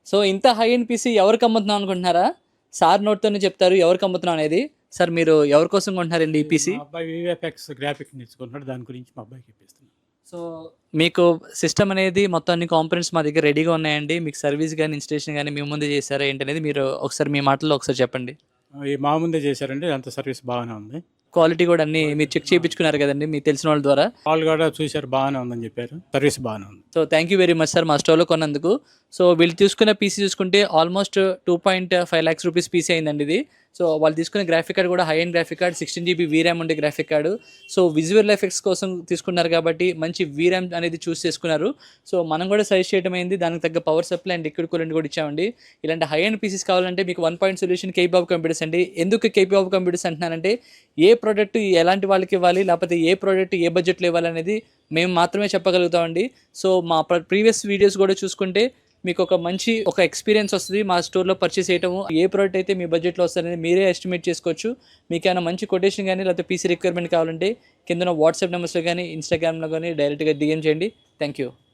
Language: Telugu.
సో ఇంత హై ఎండ్ పీసీ ఎవరికి అమ్ముతున్నాం అనుకుంటున్నారా? సార్ నోట్తోనే చెప్తారు ఎవరికి అమ్ముతున్నాం అనేది. సార్ మీరు ఎవరి కోసం కొంటున్నారండి ఈ పీసీ? మా అబ్బాయి వివిఎఫ్ఎక్స్ గ్రాఫిక్ నేర్చుకుంటున్నాడు, దాని గురించి మా అబ్బాయికి ఇప్పిస్తున్నాను. సో మీకు సిస్టమ్ అనేది మొత్తం అన్ని కాంపోనెంట్స్ మా దగ్గర రెడీగా ఉన్నాయండి. మీకు సర్వీస్ గానీ, ఇన్‌స్టేషన్ గానీ మీ ముందే చేశారా ఏంటనేది మీరు ఒకసారి మీ మాటల్లో ఒకసారి చెప్పండి. ఈ మా ముందే చేశారండి, అంత సర్వీస్ బాగానే ఉంది. క్వాలిటీ కూడా అన్నీ మీరు చెక్ చేయించుకున్నారు కదండీ మీ తెలిసిన వాళ్ళ ద్వారా. వాళ్ళు కూడా చూశారు, బాగానే ఉందని చెప్పారు, సర్వీస్ బాగానే ఉంది. So thank you very much sir మా స్టోర్‌లో కొన్నందుకు. సో వీళ్ళు తీసుకున్న పీసీ చూసుకుంటే ఆల్మోస్ట్ 2.5 లాక్స్ రూపీస్ పీసీ అయిందండి ఇది. సో వాళ్ళు తీసుకున్న గ్రాఫిక్ కార్డ్ కూడా high end graphic card, 16 GB VRAM ఉండే graphic card. So visual effects కోసం తీసుకున్నారు కాబట్టి మంచి వీరామ్ అనేది చూస్ చేసుకున్నారు. సో మనం కూడా సజెస్ట్ చేయడం అయింది, దానికి తగ్గ power supply and liquid coolant కూడా ఇచ్చామండి. ఇలాంటి హై ఎండ్ పీసీస్ కావాలంటే మీకు 1 పాయింట్ సొల్యూషన్ కేపీఆఫ్ కంప్యూటర్స్ అండి. ఎందుకు కేపీఆఫ్ కంప్యూటర్స్ అంటున్నానంటే ఏ ప్రోడక్ట్ ఎలాంటి వాళ్ళకి ఇవ్వాలి, లేకపోతే ఏ ప్రోడక్ట్ ఏ బడ్జెట్లో ఇవ్వాలి అనేది మేము మాత్రమే చెప్పగలుగుతామండి. సో మా ప్రీవియస్ వీడియోస్ కూడా చూసుకుంటే మీకు ఒక ఎక్స్పీరియన్స్ వస్తుంది మా స్టోర్లో పర్చేస్ చేయటము. ఏ ప్రోడక్ట్ అయితే మీ బడ్జెట్లో వస్తుందనేది మీరే ఎస్టిమేట్ చేసుకోవచ్చు. మీకు ఏమైనా మంచి కొటేషన్ కానీ లేకపోతే పీసీ రిక్వైర్మెంట్ కావాలంటే కింద వాట్సాప్ నెంబర్స్లో కానీ ఇన్స్టాగ్రామ్లో కానీ డైరెక్ట్గా డిఎం చేయండి. Thank you.